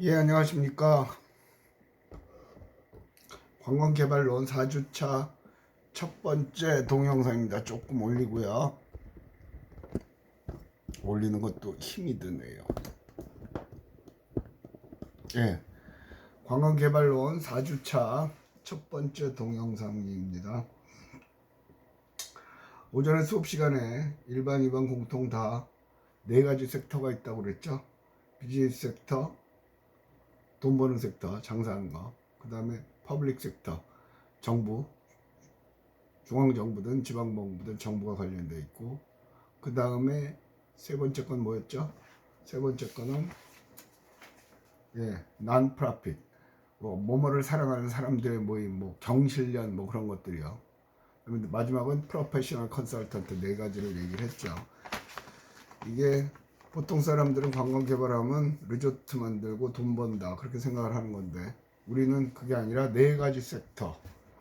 예, 안녕하십니까. 관광개발론 4주차 첫 번째 동영상입니다. 조금 올리고요. 올리는 것도 힘이 드네요. 예, 관광개발론 4주차 첫 번째 동영상입니다. 오전에 수업 시간에 일반, 2반, 공통 다 네 가지 섹터가 있다고 그랬죠. 비즈니스 섹터, 돈 버는 섹터, 장사하는 거. 그 다음에 퍼블릭 섹터, 정부, 중앙정부든 지방정부든 정부가 관련되어 있고, 그 다음에 세 번째 건 뭐였죠? 세 번째 거는 non-profit, 뭐뭐를 사랑하는 사람들의 모임, 뭐 경실련 뭐 그런 것들이요. 마지막은 프로페셔널 컨설턴트 네 가지를 얘기를 했죠. 이게 보통 사람들은 관광 개발하면 리조트 만들고 돈 번다 그렇게 생각을 하는 건데, 우리는 그게 아니라 네 가지 섹터.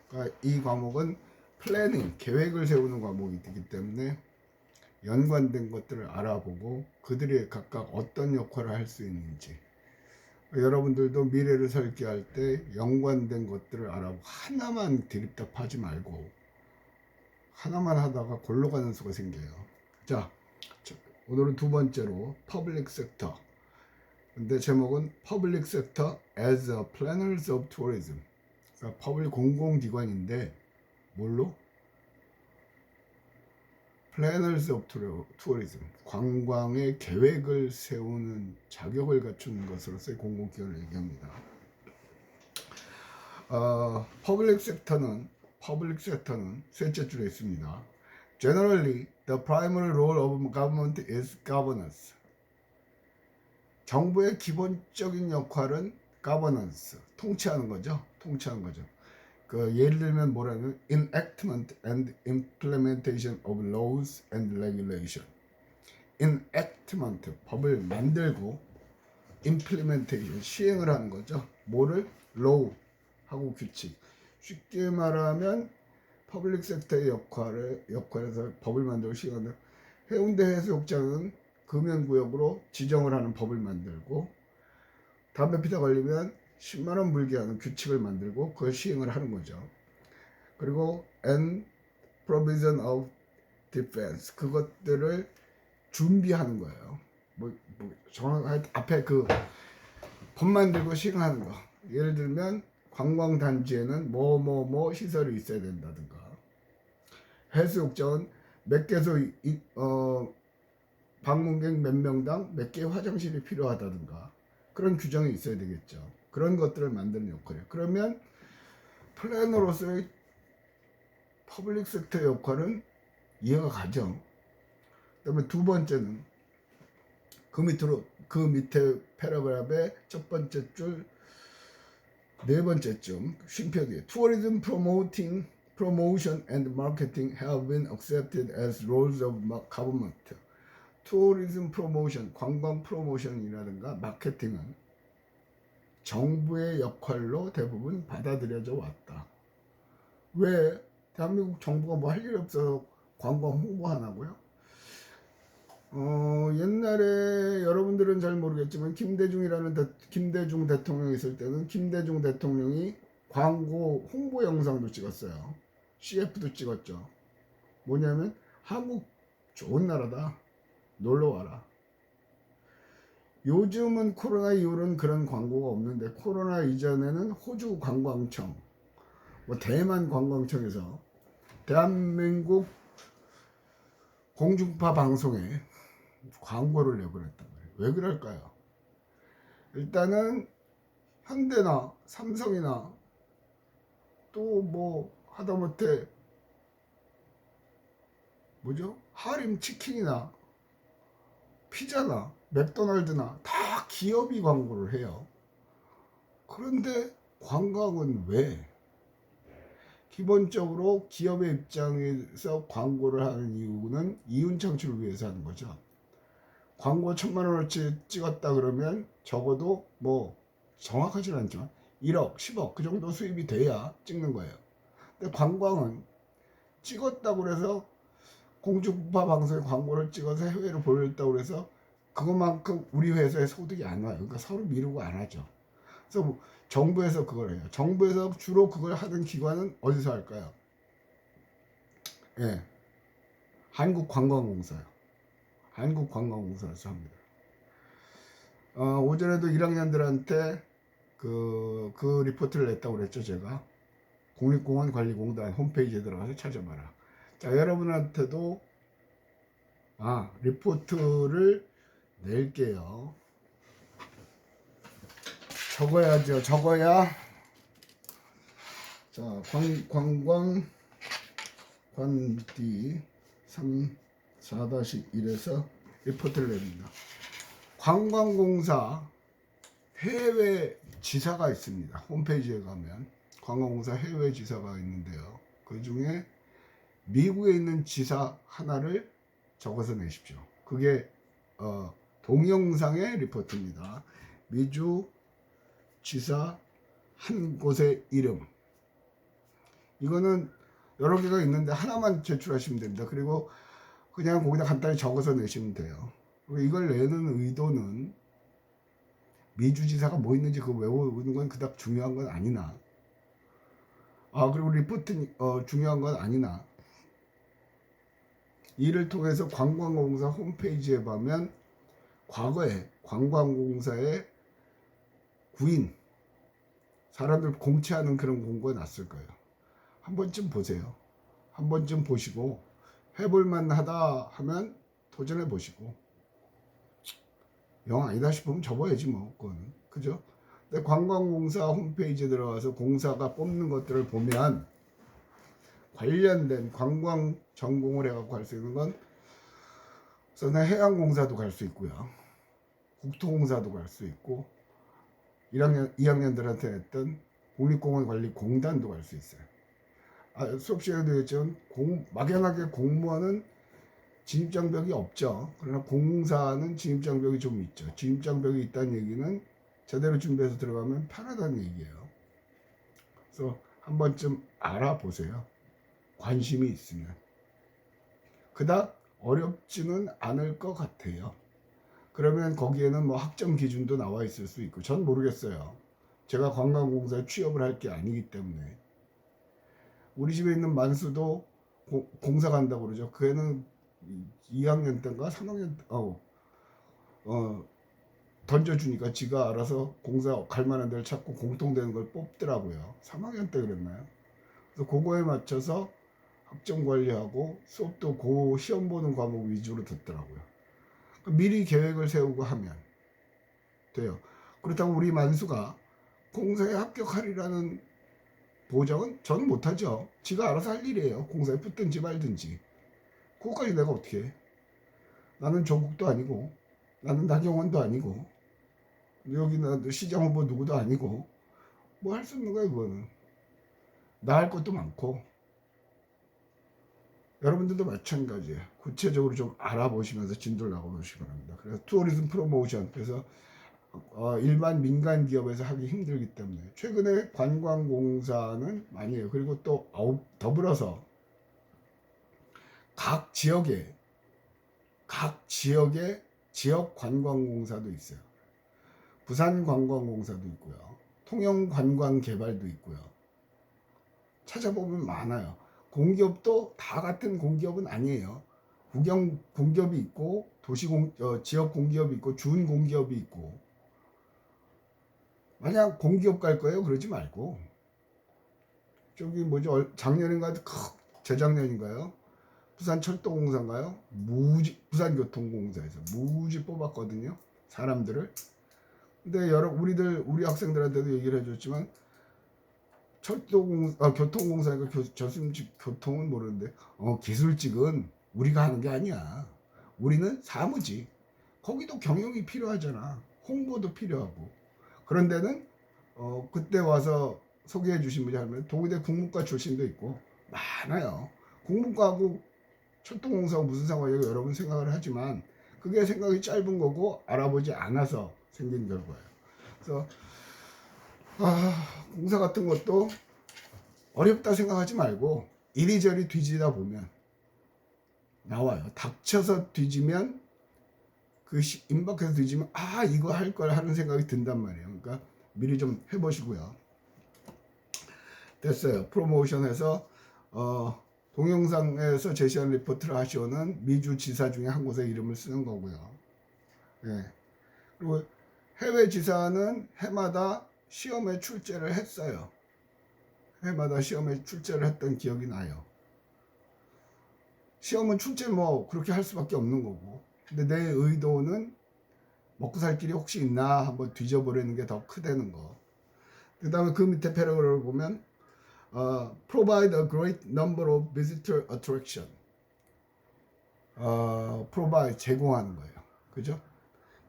그러니까 이 과목은 플래닝, 계획을 세우는 과목이기 때문에 연관된 것들을 알아보고 그들이 각각 어떤 역할을 할 수 있는지, 여러분들도 미래를 설계할 때 연관된 것들을 알아보고 하나만 드립답하지 말고 하나만 하다가 골로 가는 수가 생겨요. 자, 오늘은 두 번째로 퍼블릭 섹터. 근데 제목은 퍼블릭 섹터 as a planners of tourism. 그러니까 퍼블릭 공공기관인데 뭘로? 플래너스 오브 투어리즘, 관광의 계획을 세우는 자격을 갖춘 것으로서의 공공기관을 얘기합니다. 퍼블릭 섹터는 셋째 줄에 있습니다. Generally, the primary role of government is governance. 정부의 기본적인 역할은 governance, 통치하는 거죠. 예를 들면 뭐라면 enactment and implementation of laws and regulation. enactment, 법을 만들고, implementation, 시행을 하는 거죠. 뭐를? law 하고 규칙. 쉽게 말하면 퍼블릭 섹터의 역할에서 법을 만들고 시행하는, 해운대 해수욕장은 금연구역으로 지정을 하는 법을 만들고, 담배 피다 걸리면 10만원 물게 하는 규칙을 만들고 그걸 시행을 하는 거죠. 그리고 and provision of defense, 그것들을 준비하는 거예요. 정확하게 앞에 그 법 만들고 시행하는 거. 예를 들면 관광단지에는 뭐 시설이 있어야 된다든가, 해수욕장은 몇 개소 방문객 몇 명당 몇 개의 화장실이 필요하다든가, 그런 규정이 있어야 되겠죠. 그런 것들을 만드는 역할이에요. 그러면 플래너로서의 퍼블릭 섹터 역할은 이해가 가죠. 그다음에 두 번째는 그 밑에 패러그래프의 첫 번째 줄 네 번째쯤 쉼표기에 tourism promotion and marketing have been accepted as roles of government. tourism promotion, 관광 프로모션이라든가 마케팅은 정부의 역할로 대부분 받아들여져 왔다. 왜? 대한민국 정부가 뭐 할 일이 없어서 관광 홍보 하나고요? 옛날에 여러분들은 잘 모르겠지만 김대중 대통령이 있을 때는 김대중 대통령이 광고 홍보 영상도 찍었어요. CF도 찍었죠. 뭐냐면 한국 좋은 나라다, 놀러 와라. 요즘은 코로나 이후로는 그런 광고가 없는데, 코로나 이전에는 호주 관광청, 대만 관광청에서 대한민국 공중파 방송에 광고를 내보냈단 말이에요. 왜 그럴까요? 일단은 현대나 삼성이나 또 뭐 하다못해 하림 치킨이나 피자나 맥도날드나 다 기업이 광고를 해요. 그런데 관광은 왜? 기본적으로 기업의 입장에서 광고를 하는 이유는 이윤 창출을 위해서 하는 거죠. 광고 1,000만원어치 찍었다 그러면 적어도 정확하지는 않지만 1억, 10억 그 정도 수입이 돼야 찍는 거예요. 근데 관광은 찍었다고 해서 공중파 방송에 광고를 찍어서 해외로 보냈다고 해서 그것만큼 우리 회사에 소득이 안 와요. 그러니까 서로 미루고 안 하죠. 그래서 정부에서 그걸 해요. 정부에서 주로 그걸 하는 기관은 어디서 할까요? 예, 한국관광공사요. 한국관광공사에서 합니다. 오전에도 1학년들한테 그 리포트를 냈다고 그랬죠, 제가. 국립공원관리공단 홈페이지에 들어가서 찾아봐라. 자, 여러분한테도 리포트를 낼게요. 적어야죠. 적어야. 자, 관광관디 4-1에서 리포트를 냅니다. 관광공사 해외 지사가 있습니다. 홈페이지에 가면 관광공사 해외 지사가 있는데요. 그 중에 미국에 있는 지사 하나를 적어서 내십시오. 그게 동영상의 리포트입니다. 미주 지사 한 곳의 이름. 이거는 여러 개가 있는데 하나만 제출하시면 됩니다. 그리고 그냥 거기다 간단히 적어서 내시면 돼요. 이걸 내는 의도는 미주지사가 뭐 있는지 그거 외우는 건 그닥 중요한 건 아니나, 그리고 리포트 중요한 건 아니나, 이를 통해서 관광공사 홈페이지에 보면 과거에 관광공사의 구인 사람들 공채하는 그런 공고가 났을 거예요. 한 번쯤 보세요. 한 번쯤 보시고 해볼만 하다 하면 도전해 보시고, 영 아니다 싶으면 접어야지 뭐. 그거는 그죠? 근데 관광공사 홈페이지에 들어가서 공사가 뽑는 것들을 보면 관련된 관광 전공을 해갖고 갈 수 있는 건 우선 해양공사도 갈 수 있고요, 국토공사도 갈 수 있고, 2학년들한테 했던 국립공원관리공단도 갈 수 있어요. 수업 시간에도 했지만 막연하게 공무원은 진입장벽이 없죠. 그러나 공사는 진입장벽이 좀 있죠. 진입장벽이 있다는 얘기는 제대로 준비해서 들어가면 편하다는 얘기예요. 그래서 한 번쯤 알아보세요. 관심이 있으면. 그닥 어렵지는 않을 것 같아요. 그러면 거기에는 뭐 학점 기준도 나와 있을 수 있고, 전 모르겠어요. 제가 관광공사에 취업을 할 게 아니기 때문에. 우리 집에 있는 만수도 공사 간다고 그러죠. 그 애는 2학년 때인가 3학년 던져주니까 지가 알아서 공사 갈 만한 데를 찾고 공통되는 걸 뽑더라고요. 3학년 때 그랬나요? 그래서 그거에 맞춰서 학점 관리하고 수업도 그 시험 보는 과목 위주로 듣더라고요. 미리 계획을 세우고 하면 돼요. 그렇다고 우리 만수가 공사에 합격하리라는 보장은 전 못하죠. 지가 알아서 할 일이에요. 공사에 붙든지 말든지. 그것까지 내가 어떻게 해? 나는 조국도 아니고, 나는 나경원도 아니고, 여기 시장 후보 누구도 아니고, 뭐 할 수 있는 거야 그거는. 나 할 것도 많고. 여러분들도 마찬가지예요. 구체적으로 좀 알아보시면서 진도를 나가보시기 바랍니다. 그래서 투어리즘 프로모션, 그래서 일반 민간 기업에서 하기 힘들기 때문에 최근에 관광공사는 많이 해요. 그리고 또 더불어서 각 지역의 지역 관광공사도 있어요. 부산 관광공사도 있고요, 통영 관광개발도 있고요. 찾아보면 많아요. 공기업도 다 같은 공기업은 아니에요. 국영 공기업이 있고, 지역 공기업이 있고, 준 공기업이 있고. 만약 공기업 갈 거예요? 그러지 말고, 저기 뭐죠, 작년인가 재작년인가요? 부산철도공사인가요? 부산교통공사에서 무지 뽑았거든요, 사람들을. 근데 우리 학생들한테도 얘기를 해줬지만, 교통공사니까 교수님직 교통은 모르는데, 기술직은 우리가 하는 게 아니야. 우리는 사무직. 거기도 경영이 필요하잖아. 홍보도 필요하고. 그런 데는 그때 와서 소개해 주신 분이 하면 동의대 국문과 출신도 있고 많아요. 국문과하고 철도공사하고 무슨 상관이냐고 여러분 생각을 하지만, 그게 생각이 짧은 거고 알아보지 않아서 생긴 결과예요. 그래서 공사 같은 것도 어렵다 생각하지 말고 이리저리 뒤지다 보면 나와요. 닥쳐서 뒤지면 그 임박해서 뒤지면 아 이거 할 걸 하는 생각이 든단 말이에요. 그러니까 미리 좀 해보시고요. 됐어요. 프로모션에서 동영상에서 제시한 리포트를 하시오는 미주 지사 중에 한 곳의 이름을 쓰는 거고요. 예. 그리고 해외 지사는 해마다 시험에 출제를 했어요. 해마다 시험에 출제를 했던 기억이 나요. 시험은 출제 뭐 그렇게 할 수밖에 없는 거고. 근데 내 의도는 먹고 살 길이 혹시 있나 한번 뒤져보려는 게 더 크다는 거. 그 다음에 그 밑에 패러그래프를 보면 provide a great number of visitor attraction. provide 제공하는 거예요. 그죠?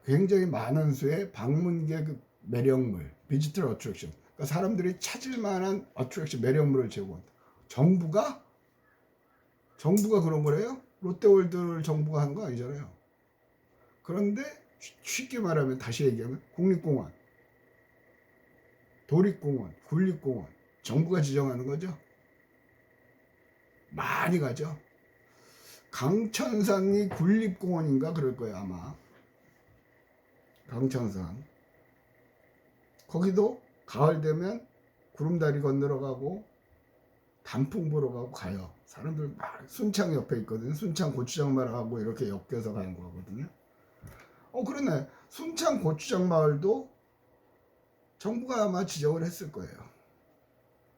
굉장히 많은 수의 방문객 매력물, visitor attraction. 그러니까 사람들이 찾을 만한 attraction 매력물을 제공한다. 정부가 그런 거래요? 롯데월드를 정부가 하는 거 아니잖아요. 그런데 쉽게 말하면 다시 얘기하면 국립공원, 도립공원, 국립공원 정부가 지정하는 거죠. 많이 가죠. 강천산이 국립공원인가 그럴 거예요 아마. 강천산 거기도 가을 되면 구름다리 건너러 가고 단풍 보러 가고 가요. 사람들 막 순창 옆에 있거든요. 순창 고추장 마을하고 이렇게 엮여서 가는 거거든요. 그러네. 순창 고추장 마을도 정부가 아마 지정을 했을 거예요.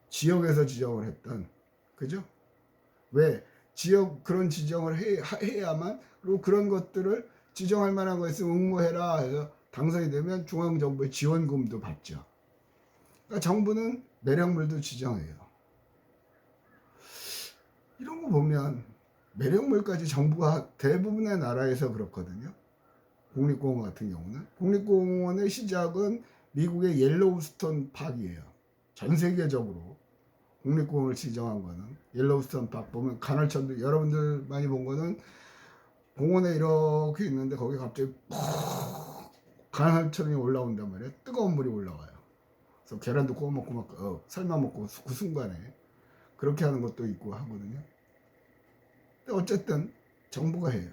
지역에서 지정을 했던, 그죠? 왜? 지역 그런 지정을 해야만, 그리고 그런 것들을 지정할 만한 거 있으면 응모해라 해서 당선이 되면 중앙정부의 지원금도 받죠. 그러니까 정부는 매력물도 지정해요. 이런 거 보면 매력물까지 정부가 대부분의 나라에서 그렇거든요. 국립공원 같은 경우는. 국립공원의 시작은 미국의 옐로우스톤 파크이에요. 전 세계적으로 국립공원을 지정한 거는 옐로우스톤 파크 보면 간헐천도 여러분들 많이 본 거는 공원에 이렇게 있는데 거기 갑자기 간헐천이 올라온단 말이에요. 뜨거운 물이 올라와요. 그래서 계란도 구워 먹고 막 삶아 먹고 그 순간에 그렇게 하는 것도 있고 하거든요. 근데 어쨌든 정부가 해요.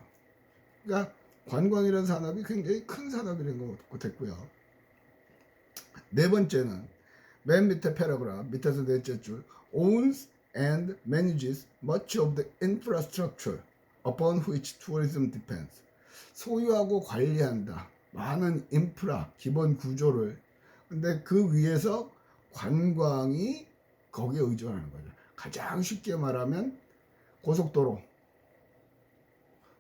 그러니까 관광이라는 산업이 굉장히 큰 산업이라는 거 됐고요. 네 번째는 맨 밑에 패러그래프 밑에서 넷째 줄 owns and manages much of the infrastructure upon which tourism depends. 소유하고 관리한다. 많은 인프라, 기본 구조를. 근데 그 위에서 관광이 거기에 의존하는 거죠. 가장 쉽게 말하면 고속도로.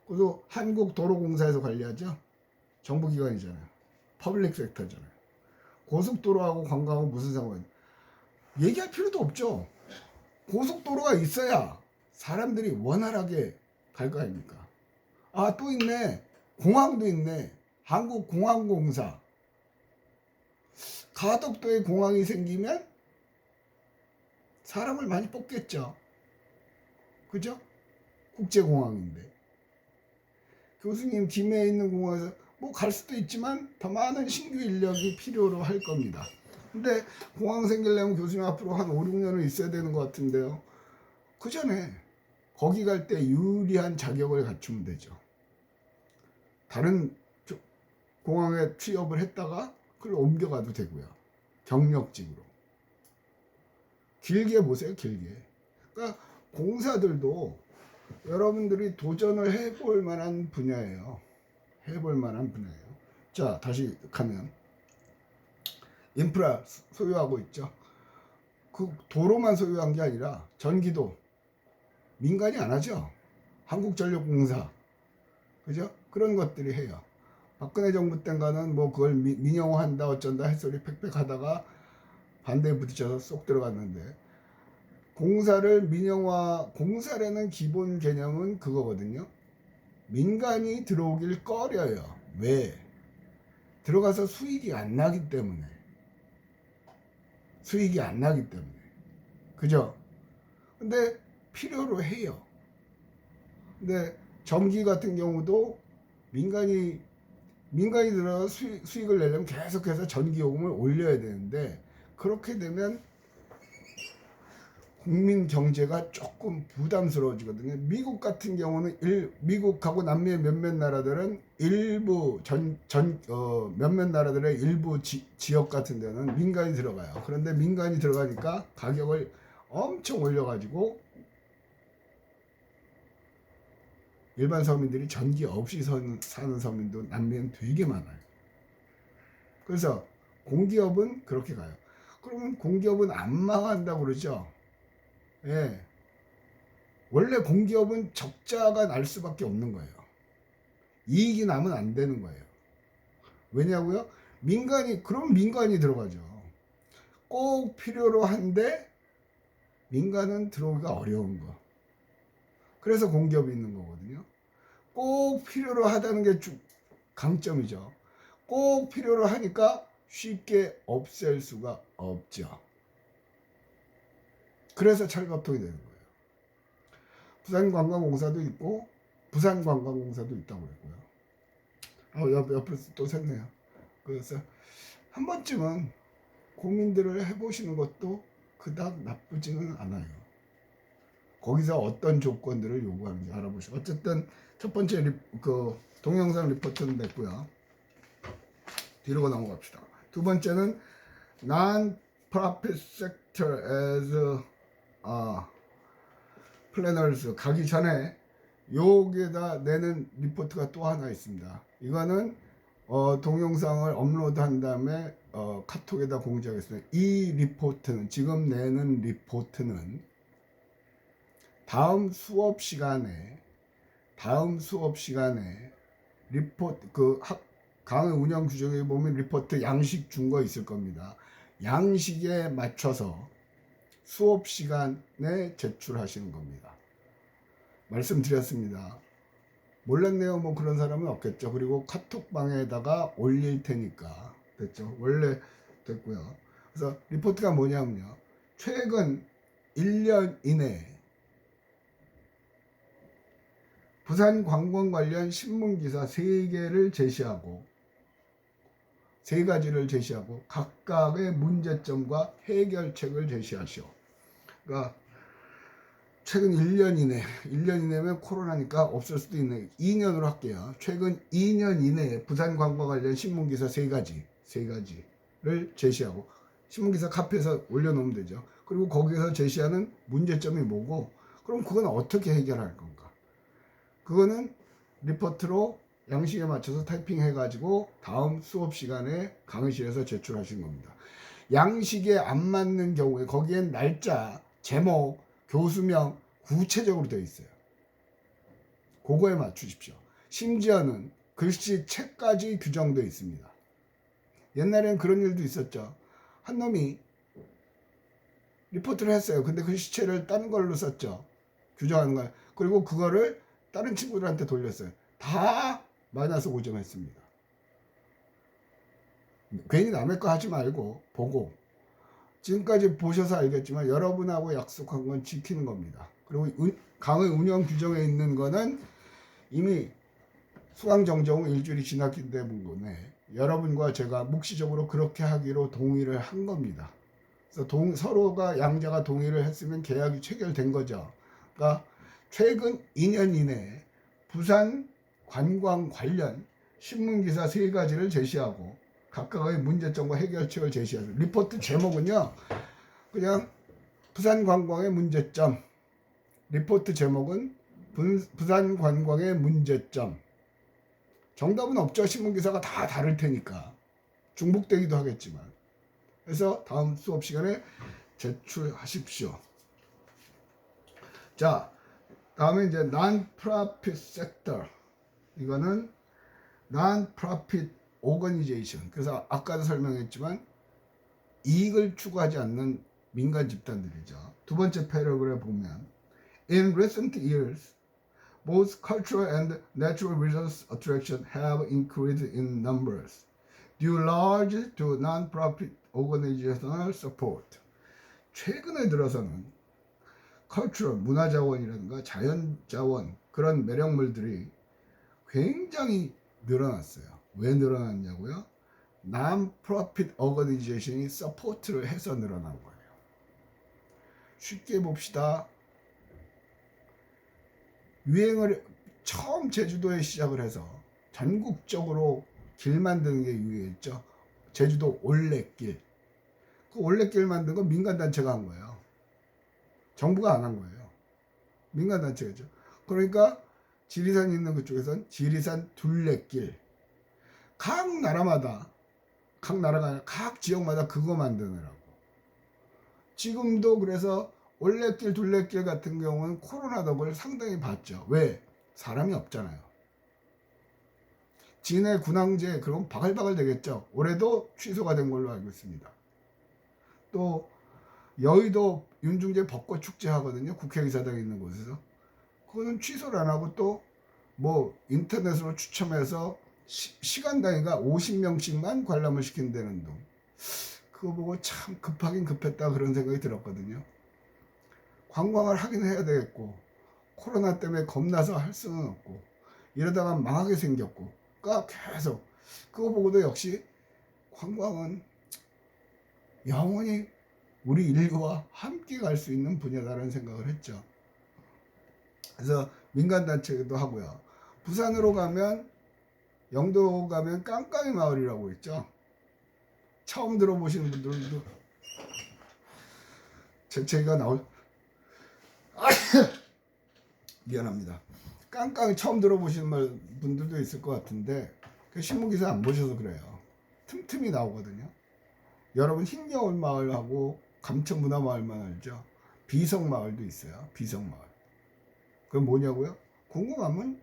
그리고 한국도로공사에서 관리하죠. 정부기관이잖아요. 퍼블릭 섹터잖아요. 고속도로하고 관광은 무슨 상관이에요? 얘기할 필요도 없죠. 고속도로가 있어야 사람들이 원활하게 갈 거 아닙니까? 아, 또 있네. 공항도 있네. 한국공항공사. 가덕도에 공항이 생기면 사람을 많이 뽑겠죠. 그죠? 국제공항인데. 교수님 김해에 있는 공항에서 뭐 갈 수도 있지만 더 많은 신규 인력이 필요로 할 겁니다. 근데 공항 생기려면 교수님 앞으로 한 5, 6년은 있어야 되는 것 같은데요. 그 전에 거기 갈 때 유리한 자격을 갖추면 되죠. 다른 공항에 취업을 했다가 그걸 옮겨가도 되고요. 경력직으로. 길게 보세요, 길게. 그러니까 공사들도 여러분들이 도전을 해볼 만한 분야예요. 해볼 만한 분야예요. 자, 다시 가면 인프라 소유하고 있죠. 그 도로만 소유한 게 아니라 전기도 민간이 안 하죠. 한국전력공사, 그죠? 그런 것들이 해요. 박근혜 정부 때인가는 뭐 그걸 민영화한다 어쩐다 햇소리 팩팩 하다가 반대에 부딪혀서 쏙 들어갔는데, 공사를 공사라는 기본 개념은 그거거든요. 민간이 들어오길 꺼려요. 왜? 들어가서 수익이 안 나기 때문에. 그죠? 근데 필요로 해요. 근데 전기 같은 경우도 민간이 들어가서 수익을 내려면 계속해서 전기 요금을 올려야 되는데, 그렇게 되면 국민 경제가 조금 부담스러워지거든요. 미국 같은 경우는 미국하고 남미의 몇몇 나라들은 일부 몇몇 나라들의 일부 지역 같은 데는 민간이 들어가요. 그런데 민간이 들어가니까 가격을 엄청 올려가지고 일반 서민들이 전기 없이 사는 서민도 남미엔 되게 많아요. 그래서 공기업은 그렇게 가요. 그러면 공기업은 안 망한다고 그러죠. 예. 원래 공기업은 적자가 날 수밖에 없는 거예요. 이익이 나면 안 되는 거예요. 왜냐고요? 그럼 민간이 들어가죠. 꼭 필요로 한데 민간은 들어오기가 어려운 거. 그래서 공기업이 있는 거거든요. 꼭 필요로 하다는 게 강점이죠. 꼭 필요로 하니까 쉽게 없앨 수가 없죠. 그래서 철갑통이 되는 거예요. 부산관광공사도 있고 부산관광공사도 있다고 그랬고요. 옆에 또 샜네요. 그래서 한 번쯤은 고민들을 해보시는 것도 그닥 나쁘지는 않아요. 거기서 어떤 조건들을 요구하는지 알아보시고, 어쨌든 첫 번째 동영상 리포트는 됐고요. 뒤로 넘어갑시다. 두 번째는 Non-profit sector as planners 가기 전에 여기에다 내는 리포트가 또 하나 있습니다. 이거는 동영상을 업로드한 다음에 카톡에다 공지하겠습니다. 이 리포트는, 지금 내는 리포트는 다음 수업 시간에 리포트 강의 운영 규정에 보면 리포트 양식 준 거 있을 겁니다. 양식에 맞춰서 수업 시간에 제출하시는 겁니다. 말씀드렸습니다. 몰랐네요. 뭐 그런 사람은 없겠죠. 그리고 카톡방에다가 올릴 테니까 됐죠. 원래 됐고요. 그래서 리포트가 뭐냐면요. 최근 1년 이내에 부산 관광 관련 신문기사 3개를 제시하고 3가지를 제시하고 각각의 문제점과 해결책을 제시하시오. 그러니까 최근 1년 이내면 코로나니까 없을 수도 있네. 2년으로 할게요. 최근 2년 이내에 부산 관광 관련 신문기사 3가지를 제시하고 신문기사 카피해서 올려놓으면 되죠. 그리고 거기서 제시하는 문제점이 뭐고, 그럼 그건 어떻게 해결할 건가? 그거는 리포트로 양식에 맞춰서 타이핑 해가지고 다음 수업 시간에 강의실에서 제출하신 겁니다. 양식에 안 맞는 경우에 거기엔 날짜, 제목, 교수명 구체적으로 되어 있어요. 그거에 맞추십시오. 심지어는 글씨체까지 규정되어 있습니다. 옛날엔 그런 일도 있었죠. 한 놈이 리포트를 했어요. 근데 글씨체를 다른 걸로 썼죠. 규정하는 걸. 그리고 그거를 다른 친구들한테 돌렸어요. 다 마이너스 5점 했습니다. 괜히 남의 거 하지 말고 보고, 지금까지 보셔서 알겠지만 여러분하고 약속한 건 지키는 겁니다. 그리고 강의 운영 규정에 있는 거는 이미 수강 정정 일주일이 지났기 때문에 여러분과 제가 묵시적으로 그렇게 하기로 동의를 한 겁니다. 그래서 서로가 양자가 동의를 했으면 계약이 체결된 거죠. 그러니까 최근 2년 이내에 부산 관광 관련 신문기사 3가지를 제시하고 각각의 문제점과 해결책을 제시하죠. 리포트 제목은요, 그냥 부산 관광의 문제점. 리포트 제목은 부산 관광의 문제점. 정답은 없죠. 신문기사가 다 다를 테니까. 중복되기도 하겠지만. 그래서 다음 수업 시간에 제출하십시오. 자, 다음에 이제 Non-profit sector. 이거는 Non-profit organization. 그래서 아까도 설명했지만 이익을 추구하지 않는 민간 집단들이죠. 두 번째 패러그래프에 보면 In recent years, both cultural and natural resource attraction have increased in numbers, due largely to non-profit organizational support. 최근에 들어서는 cultural, 문화자원이라든가 자연자원, 그런 매력물들이 굉장히 늘어났어요. 왜 늘어났냐고요? Non-profit organization이 서포트를 해서 늘어난 거예요. 쉽게 봅시다. 유행을 처음 제주도에 시작을 해서 전국적으로 길 만드는 게 유행했죠. 제주도 올레길. 그 올레길 만든 건 민간단체가 한 거예요. 정부가 안 한 거예요. 민간단체겠죠. 그러니까 지리산 있는 그쪽에선 지리산 둘레길. 각 나라마다, 각 나라가 아니라 각 지역마다 그거 만드느라고. 지금도 그래서 올레길 둘레길 같은 경우는 코로나 덕을 상당히 봤죠. 왜? 사람이 없잖아요. 진해 군항제 그럼 바글바글 되겠죠. 올해도 취소가 된 걸로 알고 있습니다. 또 여의도 윤중제 벚꽃 축제 하거든요. 국회의사당에 있는 곳에서. 그거는 취소를 안 하고 또 뭐 인터넷으로 추첨해서 시간 단위가 50명씩만 관람을 시킨다는 둥. 그거 보고 참 급하긴 급했다 그런 생각이 들었거든요. 관광을 하긴 해야 되겠고 코로나 때문에 겁나서 할 수는 없고 이러다가 망하게 생겼고 그러니까 계속 그거 보고도 역시 관광은 영원히 우리 인류와 함께 갈 수 있는 분야다라는 생각을 했죠. 그래서 민간단체도 하고요. 부산으로 가면 영도 가면 깡깡이 마을이라고 있죠. 처음 들어보시는 분들도 제 책이 나올 미안합니다. 깡깡이 처음 들어보시는 분들도 있을 것 같은데 신문기사 안 보셔서 그래요. 틈틈이 나오거든요. 여러분 흰겨울 마을하고 감천문화마을만 알죠. 비성마을도 있어요. 비성마을. 그건 뭐냐고요? 궁금하면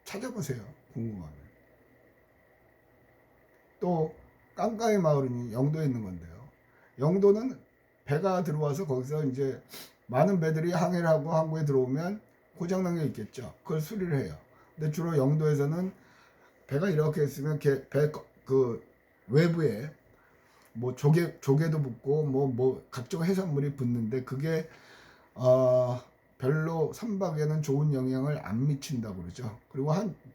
찾아보세요. 궁금하면. 또 깡깡이 마을은 영도에 있는 건데요. 영도는 배가 들어와서 거기서 이제 많은 배들이 항해를 하고 항구에 들어오면 고장난 게 있겠죠. 그걸 수리를 해요. 근데 주로 영도에서는 배가 이렇게 있으면 배 그 외부에 뭐 조개도 붙고 뭐 각종 해산물이 붙는데 그게 별로 선박에는 좋은 영향을 안 미친다고 그러죠. 그리고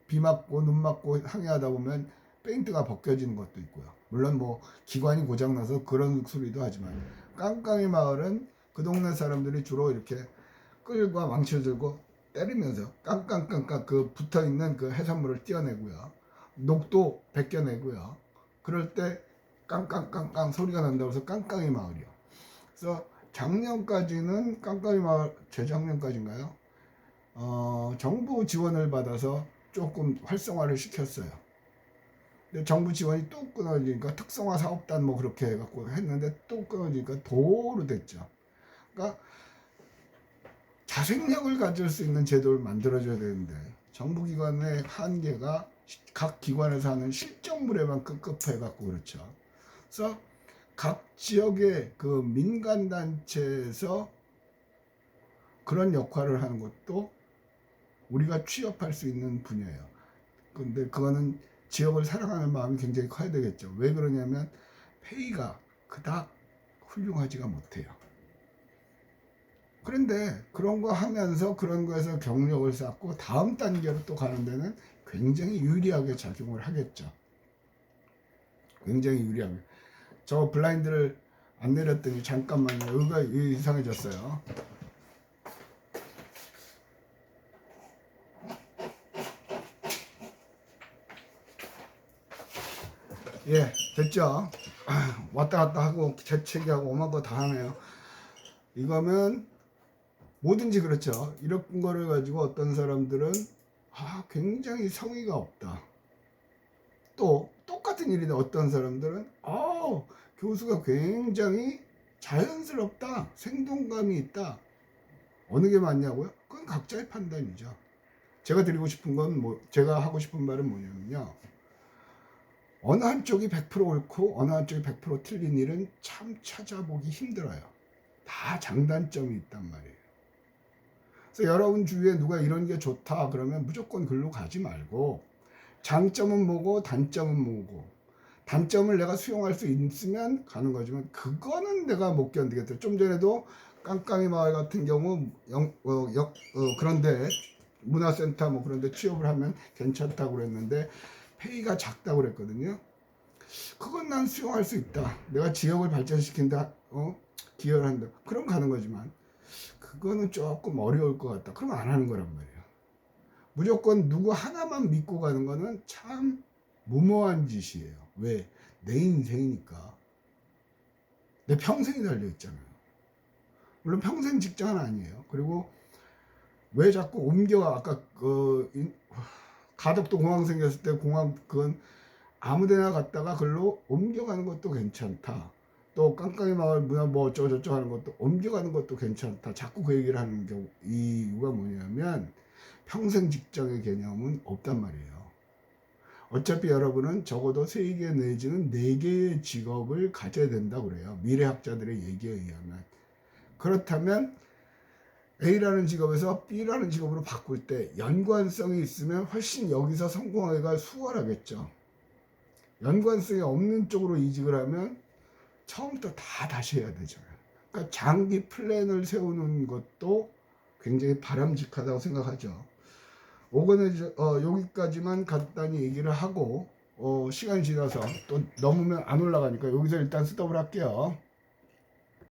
비 맞고 눈 맞고 항해하다 보면 페인트가 벗겨지는 것도 있고요. 물론 뭐 기관이 고장나서 그런 수리도 하지만 깡깡이 마을은 그 동네 사람들이 주로 이렇게 끌과 망치를 들고 때리면서 깡깡깡깡 그 붙어있는 그 해산물을 떼어내고요. 녹도 벗겨내고요. 그럴 때 깡깡깡깡 소리가 난다고 해서 깡깡이 마을이요. 그래서 작년까지는 깡깡이 마을, 재작년까지인가요? 정부 지원을 받아서 조금 활성화를 시켰어요. 근데 정부 지원이 또 끊어지니까 특성화 사업단 뭐 그렇게 해갖고 했는데 또 끊어지니까 도로 됐죠. 그러니까 자생력을 가질 수 있는 제도를 만들어줘야 되는데 정부 기관의 한계가 각 기관에서 하는 실적물에만 급급해갖고 그렇죠. 그래서 각 지역의 그 민간단체에서 그런 역할을 하는 것도 우리가 취업할 수 있는 분야예요. 근데 그거는 지역을 사랑하는 마음이 굉장히 커야 되겠죠. 왜 그러냐면 페이가 그닥 훌륭하지가 못해요. 그런데 그런 거 하면서 그런 거에서 경력을 쌓고 다음 단계로 또 가는 데는 굉장히 유리하게 작용을 하겠죠. 굉장히 유리하게. 저 블라인드를 안 내렸더니 잠깐만요. 여기가 이상해졌어요. 예, 됐죠? 왔다 갔다 하고 재채기하고 오만 거 다 하네요. 이거면 뭐든지 그렇죠. 이런 거를 가지고 어떤 사람들은 굉장히 성의가 없다. 또 똑같은 일인데 어떤 사람들은 교수가 굉장히 자연스럽다. 생동감이 있다. 어느 게 맞냐고요? 그건 각자의 판단이죠. 제가 드리고 싶은 건 제가 하고 싶은 말은 뭐냐면요. 어느 한쪽이 100% 옳고 어느 한쪽이 100% 틀린 일은 참 찾아보기 힘들어요. 다 장단점이 있단 말이에요. 그래서 여러분 주위에 누가 이런 게 좋다 그러면 무조건 글로 가지 말고 장점은 뭐고 단점은 뭐고 단점을 내가 수용할 수 있으면 가는 거지만 그거는 내가 못 견디겠다. 좀 전에도 깡깡이 마을 같은 경우 그런데 문화센터 뭐 그런데 취업을 하면 괜찮다고 그랬는데 페이가 작다고 그랬거든요. 그건 난 수용할 수 있다. 내가 지역을 발전시킨다, 기여를 한다. 그럼 가는 거지만 그거는 조금 어려울 것 같다. 그러면 안 하는 거란 말이에요. 무조건 누구 하나만 믿고 가는 거는 참 무모한 짓이에요. 왜? 내 인생이니까. 내 평생이 달려있잖아요. 물론 평생 직장은 아니에요. 그리고 왜 자꾸 옮겨가? 아까 가덕도 공항 생겼을 때 공항 그건 아무데나 갔다가 글로 옮겨가는 것도 괜찮다. 또 깡깡이 마을 문화 뭐 어쩌고저쩌고 하는 것도 옮겨가는 것도 괜찮다. 자꾸 그 얘기를 하는 경우 이유가 뭐냐면 평생 직장의 개념은 없단 말이에요. 어차피 여러분은 적어도 3개 내지는 4개의 직업을 가져야 된다고 그래요. 미래학자들의 얘기에 의하면. 그렇다면 A라는 직업에서 B라는 직업으로 바꿀 때 연관성이 있으면 훨씬 여기서 성공하기가 수월하겠죠. 연관성이 없는 쪽으로 이직을 하면 처음부터 다 다시 해야 되잖아요. 그러니까 장기 플랜을 세우는 것도 굉장히 바람직하다고 생각하죠. 여기까지만 간단히 얘기를 하고 시간이 지나서 또 넘으면 안 올라가니까 여기서 일단 스톱을 할게요.